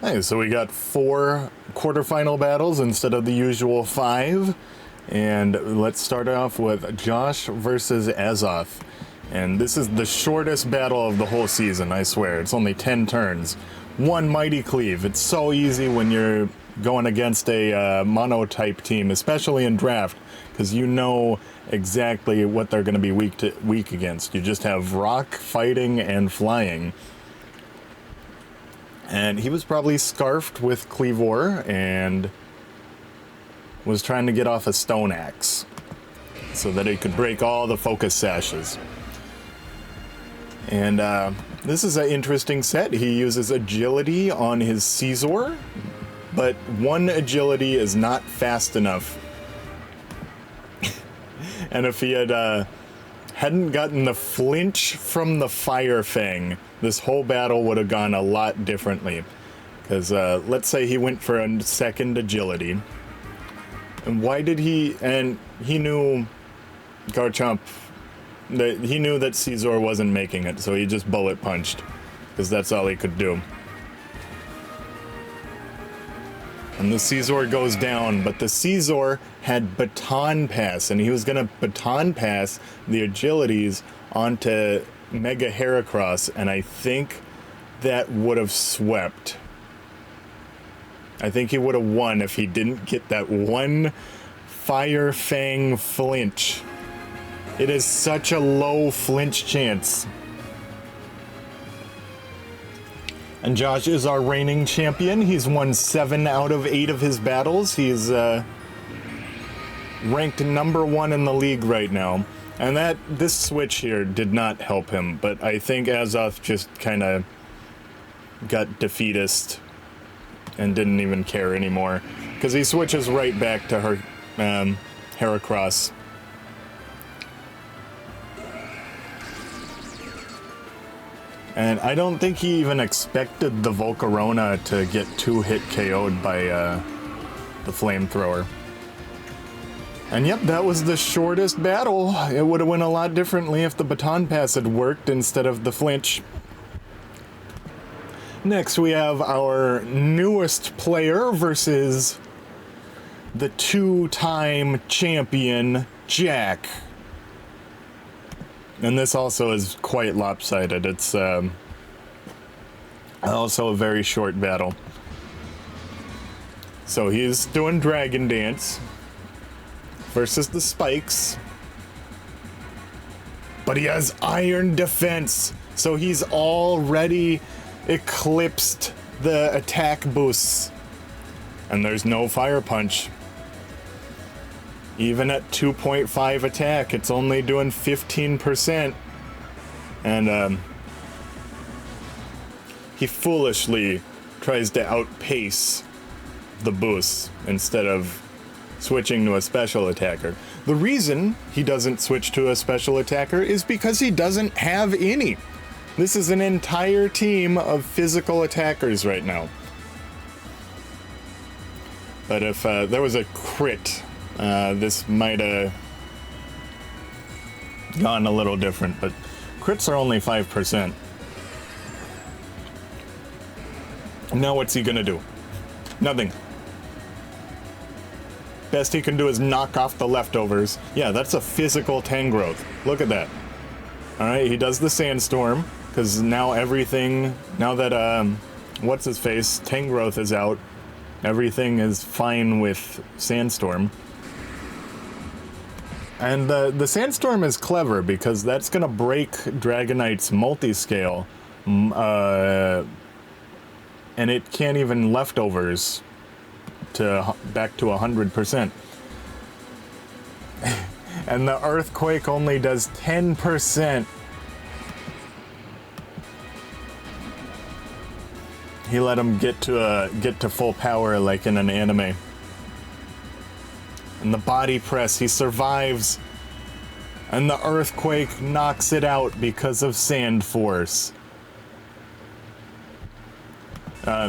Hey, so we got 4 quarterfinal battles instead of the usual 5. And let's start off with Josh versus Azoth. And this is the shortest battle of the whole season, I swear. It's only 10 turns. 1 Mighty Cleave. It's so easy when you're going against a mono-type team, especially in draft, because you know exactly what they're going to be weak against. You just have rock, fighting, and flying. And he was probably scarfed with Cleavor and was trying to get off a stone axe so that he could break all the focus sashes. And this is an interesting set. He uses agility on his Caesar, but 1 agility is not fast enough. And if he hadn't gotten the flinch from the Fire Fang, this whole battle would have gone a lot differently. Because let's say he went for a 2nd agility. And why did he... And he knew Garchomp... He knew that Caesar wasn't making it, so he just bullet punched. Because that's all he could do. And the Caesar goes down, but the Caesar had Baton Pass, and he was going to Baton Pass the agilities onto Mega Heracross, and I think that would have swept. I think he would have won if he didn't get that 1 Fire Fang flinch. It is such a low flinch chance. And Josh is our reigning champion. He's won 7 out of 8 of his battles. He's ranked number 1 in the league right now. And this switch here did not help him, but I think Azoth just kind of got defeatist and didn't even care anymore. Because he switches right back to her Heracross. And I don't think he even expected the Volcarona to get 2-hit KO'd by the Flamethrower. And yep, that was the shortest battle. It would have went a lot differently if the Baton Pass had worked instead of the flinch. Next, we have our newest player versus the 2-time champion, Jack. And this also is quite lopsided. It's also a very short battle. So he's doing Dragon Dance versus the Spikes. But he has Iron Defense, so he's already eclipsed the attack boosts. And there's no Fire Punch. Even at 2.5 attack, it's only doing 15%. And he foolishly tries to outpace the boosts instead of switching to a special attacker. The reason he doesn't switch to a special attacker is because he doesn't have any. This is an entire team of physical attackers right now. But if there was a crit, this might have gone a little different, but crits are only 5%. Now what's he gonna do? Nothing. Best he can do is knock off the leftovers. Yeah, that's a physical Tangrowth. Look at that. Alright, he does the Sandstorm, because now everything, now that, what's-his-face, Tangrowth is out, everything is fine with Sandstorm. And the Sandstorm is clever because that's going to break Dragonite's multiscale. And it can't even leftovers to back to 100%. And the Earthquake only does 10%. He let him get to full power like in an anime. And the Body Press, he survives. And the Earthquake knocks it out because of Sand Force.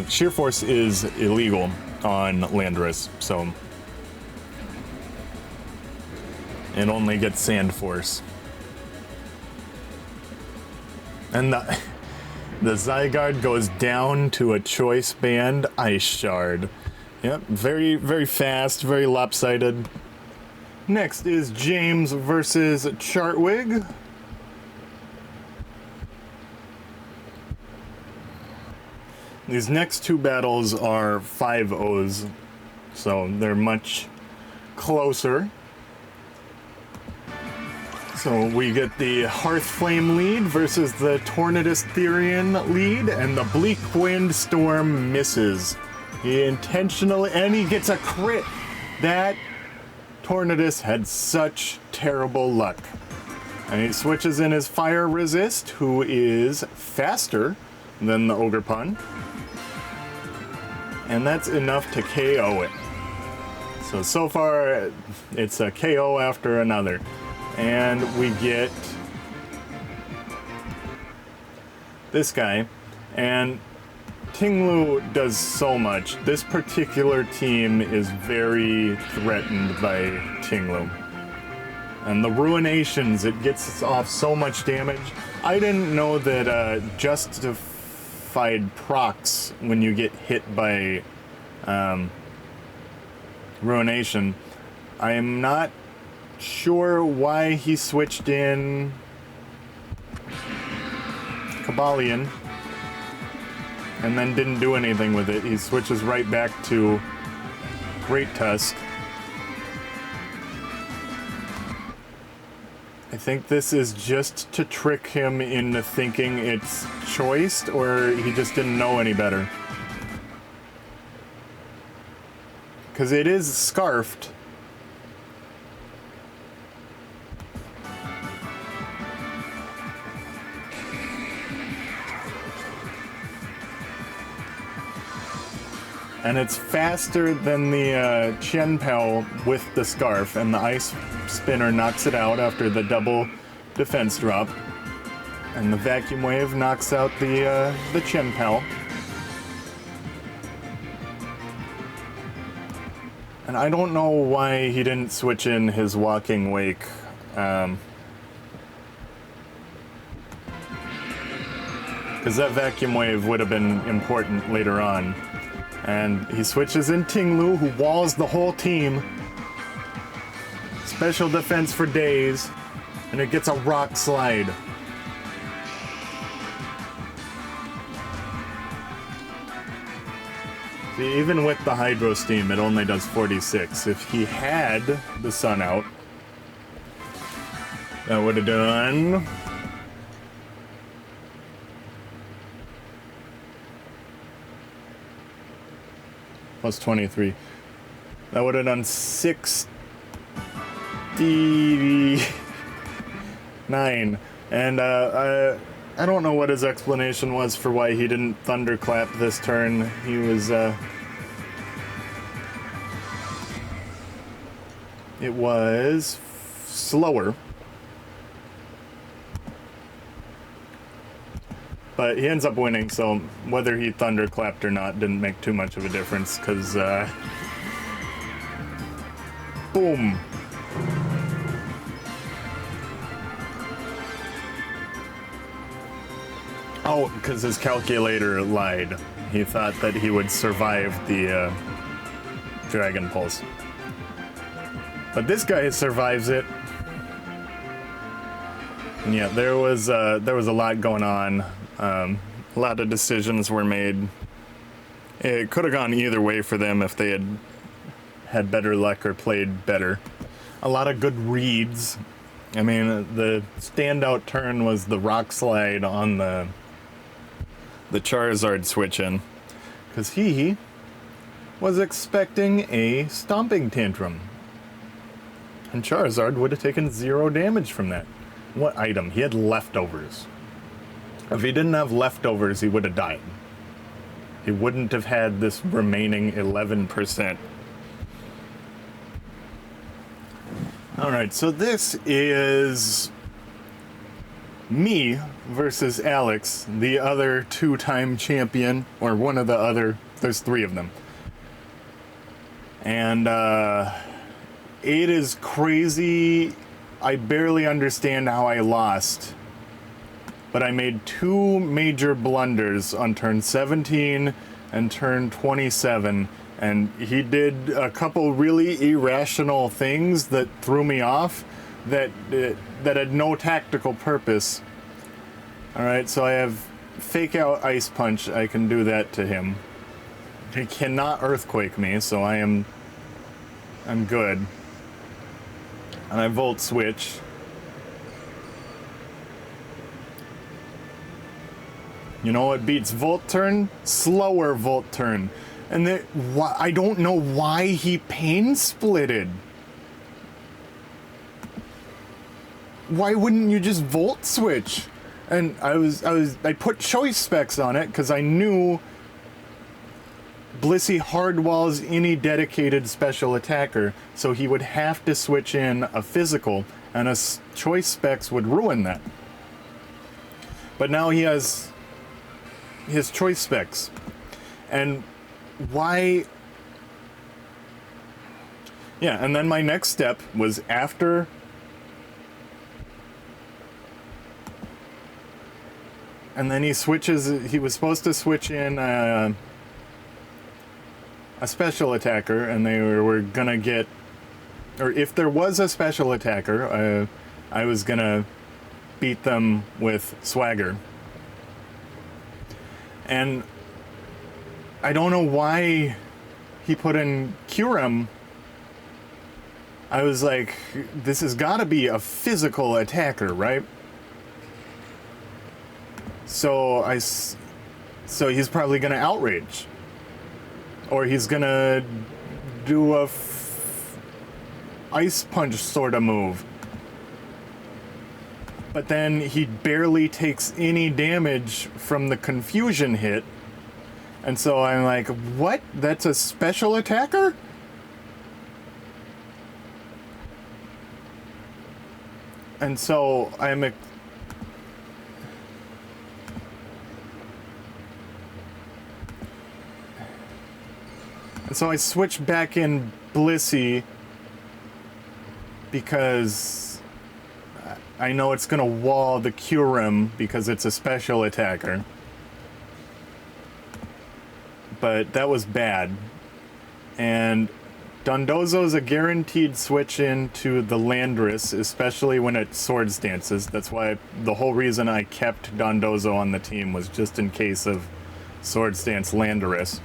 Sheer Force is illegal on Landorus, so it only gets Sand Force. And The Zygarde goes down to a choice band Ice Shard. Yep, very, very fast, very lopsided. Next is James versus Chartwig. These next two battles are 5-0s, so they're much closer. So we get the Hearthflame lead versus the Tornadus Therian lead, and the Bleak Wind Storm misses. He intentionally, and he gets a crit. That Tornadus had such terrible luck. And he switches in his Fire Resist, who is faster than the Ogerpon. And that's enough to KO it. So far, it's a KO after another. And we get this guy. And Tinglu does so much. This particular team is very threatened by Tinglu. And the Ruinations, it gets off so much damage. I didn't know that justified procs when you get hit by Ruination. I am not sure why he switched in Kabalion and then didn't do anything with it. He switches right back to Great Tusk. I think this is just to trick him into thinking it's choiced, or he just didn't know any better. Because it is scarfed. And it's faster than the Chenpao with the scarf, and the Ice Spinner knocks it out after the double defense drop. And the Vacuum Wave knocks out the Chenpao. And I don't know why he didn't switch in his Walking Wake. Because that Vacuum Wave would have been important later on. And he switches in Tinglu, who walls the whole team. Special defense for days. And it gets a Rock Slide. See, even with the Hydro Steam, it only does 46. If he had the Sun out, that would have done... plus 23. That would have done 69. And I don't know what his explanation was for why he didn't Thunderclap this turn. He was it was slower. But he ends up winning, so whether he Thunderclapped or not didn't make too much of a difference, because, boom. Oh, because his calculator lied. He thought that he would survive the Dragon Pulse. But this guy survives it. And yeah, there was a lot going on. A lot of decisions were made. It could have gone either way for them if they had better luck or played better. A lot of good reads. I mean, the standout turn was the Rock Slide on the Charizard switch in, because he was expecting a Stomping Tantrum, and Charizard would have taken 0 damage from that. What item? He had leftovers. If he didn't have leftovers, he would have died. He wouldn't have had this remaining 11%. Alright, so this is me versus Alex, the other 2-time champion, or one of the other, there's 3 of them. And it is crazy. I barely understand how I lost. but I made two major blunders on turn 17 and turn 27, and he did a couple really irrational things that threw me off that had no tactical purpose. Alright, so I have Fake Out Ice Punch. I can do that to him. He cannot Earthquake me, so I'm good. And I Volt Switch. You know what beats Volt Turn? Slower Volt Turn. And I don't know why he Pain Splitted. Why wouldn't you just Volt Switch? And I put choice specs on it because I knew Blissey hardwalls any dedicated special attacker, so he would have to switch in a physical, and a choice specs would ruin that. But now he has his choice specs. And why? Yeah, and then my next step was after and then he switches. He was supposed to switch in a special attacker, and they were gonna get, or if there was a special attacker, I was gonna beat them with Swagger. And I don't know why he put in Kyurem. I was like, this has got to be a physical attacker, right? So he's probably gonna Outrage, or he's gonna do a Ice Punch sort of move. But then he barely takes any damage from the confusion hit. And so I'm like, what? That's a special attacker? And so so I switched back in Blissey because I know it's gonna wall the Kyurem because it's a special attacker. But that was bad. And Dondozo's a guaranteed switch into the Landorus, especially when it Swords Dances. That's why the whole reason I kept Dondozo on the team was just in case of Swords Dance Landorus.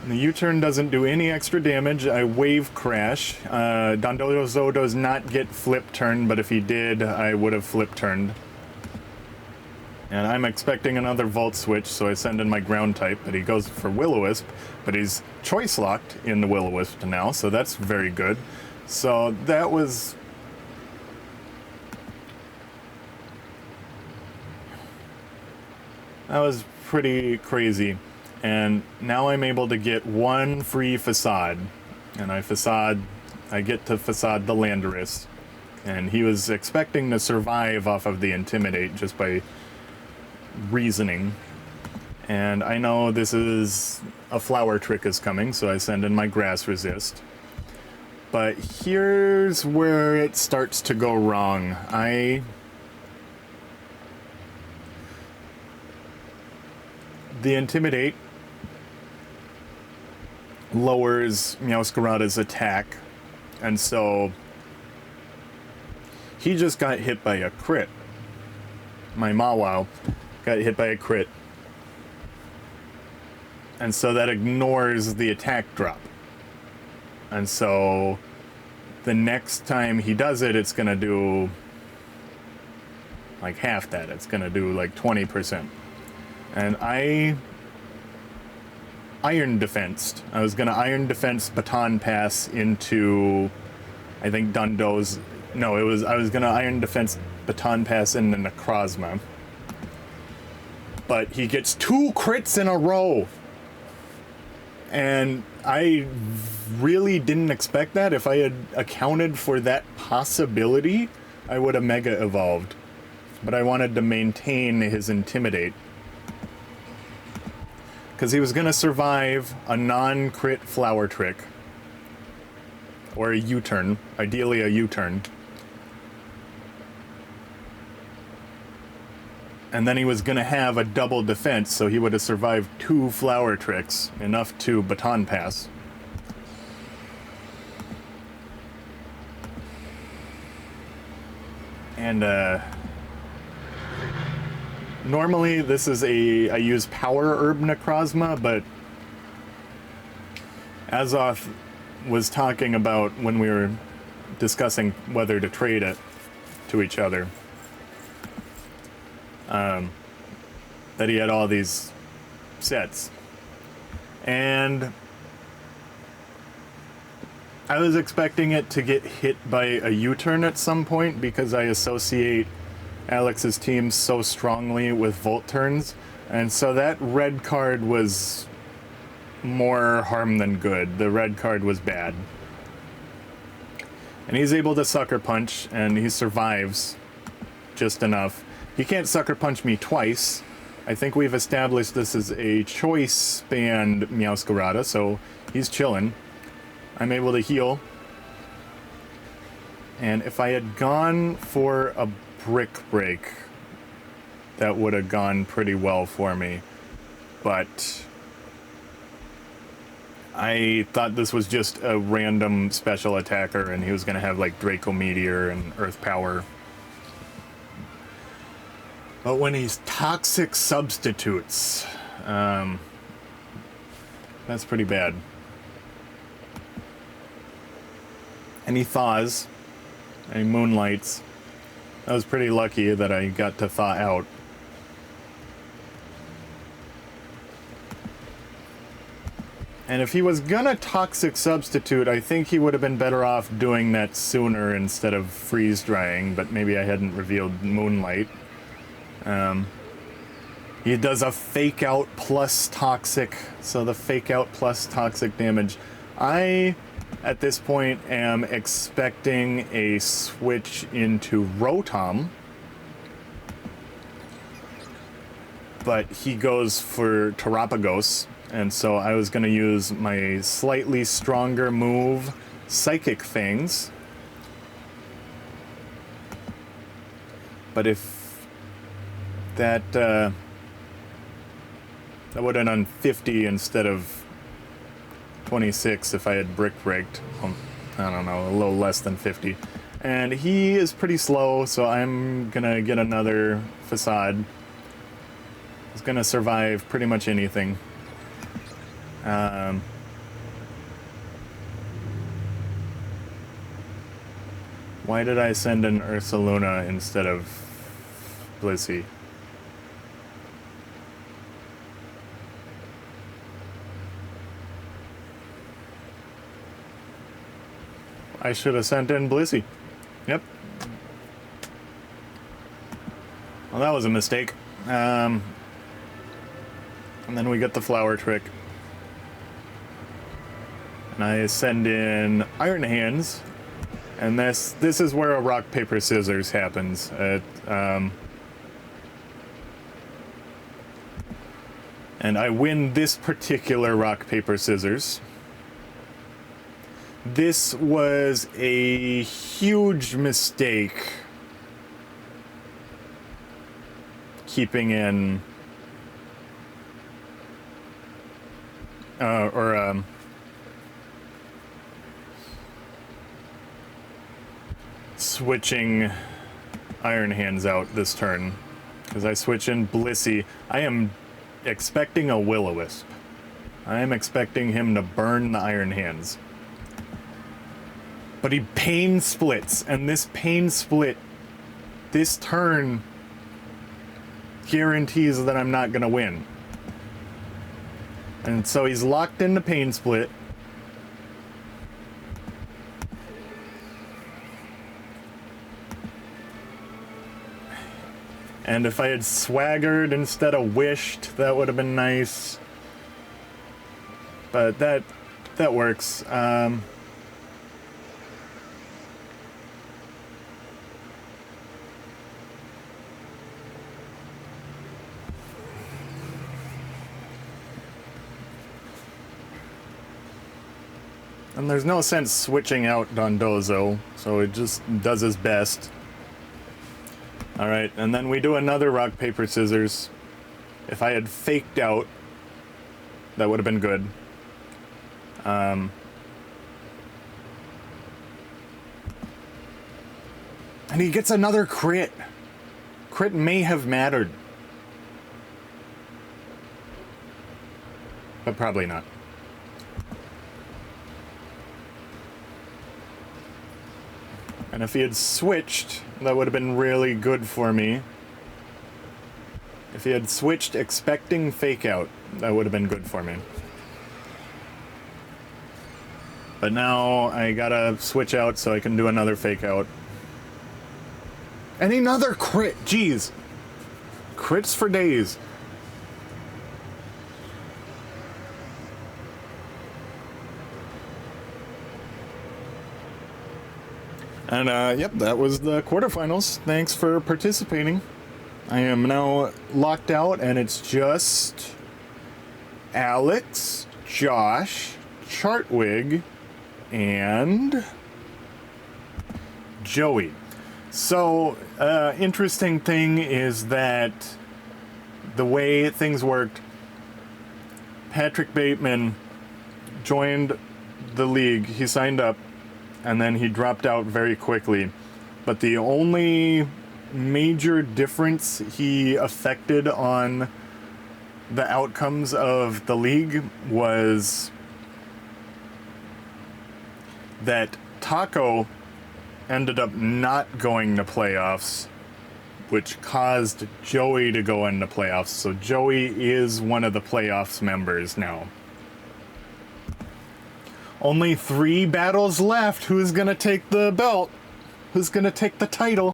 The U-turn doesn't do any extra damage. I Wave Crash. Dondozo does not get Flip Turn, but if he did, I would have Flip Turned. And I'm expecting another Volt Switch, so I send in my Ground type, but he goes for Will-O-Wisp, but he's Choice Locked in the Will-O-Wisp now, so that's very good. So that was pretty crazy. And now I'm able to get one free Facade. And I get to Facade the Landorus. And he was expecting to survive off of the Intimidate just by reasoning. And I know this is a Flower Trick is coming, so I send in my Grass Resist. But here's where it starts to go wrong. The Intimidate lowers Meowscarada's attack, and so he just got hit by a crit. My Mawile got hit by a crit, and so that ignores the attack drop. And so the next time he does it, it's gonna do like half that. It's gonna do like 20%. And I Iron Defensed. I was gonna Iron Defense Baton Pass into, I think Dondo's. No, I was gonna Iron Defense Baton Pass into Necrozma. But he gets 2 crits in a row. And I really didn't expect that. If I had accounted for that possibility, I would have Mega Evolved. But I wanted to maintain his Intimidate. Because he was going to survive a non-crit Flower Trick. Or a U-turn. Ideally a U-turn. And then he was going to have a double defense, so he would have survived 2 flower tricks, enough to baton pass. And normally this is I use Power Herb Necrozma, but Azoth was talking about when we were discussing whether to trade it to each other, that he had all these sets. And I was expecting it to get hit by a U-turn at some point because I associate Alex's team so strongly with Volt turns. And so that red card was more harm than good. The red card was bad. And he's able to Sucker Punch, and he survives just enough. He can't Sucker Punch me twice. I think we've established this is a choice banned Meowscarada, so he's chilling. I'm able to heal. And if I had gone for a Brick Break, that would have gone pretty well for me. But I thought this was just a random special attacker, and he was going to have like Draco Meteor and Earth Power. But when he's Toxic Substitutes, that's pretty bad. And he Thaws, and he Moonlights. I was pretty lucky that I got to Thaw out. And if he was gonna Toxic Substitute, I think he would have been better off doing that sooner instead of freeze drying, but maybe I hadn't revealed Moonlight. He does a Fake Out plus Toxic, so the Fake Out plus Toxic damage. I, at this point, am expecting a switch into Rotom, but he goes for Terapagos. And so I was going to use my slightly stronger move, Psychic Fangs. But if that would have done 50 instead of 26 if I had Brick Breaked. I don't know, a little less than 50. And he is pretty slow, so I'm going to get another Facade. He's going to survive pretty much anything. Why did I send an Ursaluna instead of Blissey? I should have sent in Blissey. Yep. Well, that was a mistake. And then we get the Flower Trick. And I send in Iron Hands, and this is where a rock, paper, scissors happens. And I win this particular rock, paper, scissors. This was a huge mistake, keeping in switching Iron Hands out this turn, because I switch in Blissey. I am expecting a Will-O-Wisp. I am expecting him to burn the Iron Hands. But he Pain Splits, and this Pain Split, this turn, guarantees that I'm not going to win. And so he's locked into Pain Split. And if I had Swaggered instead of Wished, that would have been nice. But that works. And there's no sense switching out Dondozo, so it just does his best. All right, and then we do another rock, paper, scissors. If I had faked out, that would have been good. And he gets another crit. Crit may have mattered. But probably not. And if he had switched, that would have been really good for me. If he had switched expecting fake out, that would have been good for me. But now I gotta switch out so I can do another fake out. And another crit, jeez. Crits for days. And yep, that was the quarterfinals. Thanks for participating. I am now locked out, and it's just Alex, Josh, Chartwig, and Joey. So, interesting thing is that the way things worked, Patrick Bateman joined the league. He signed up, and then he dropped out very quickly. But the only major difference he affected on the outcomes of the league was that Taco ended up not going to playoffs, which caused Joey to go into playoffs. So Joey is one of the playoffs members now. Only 3 battles left. Who's gonna take the belt? Who's gonna take the title?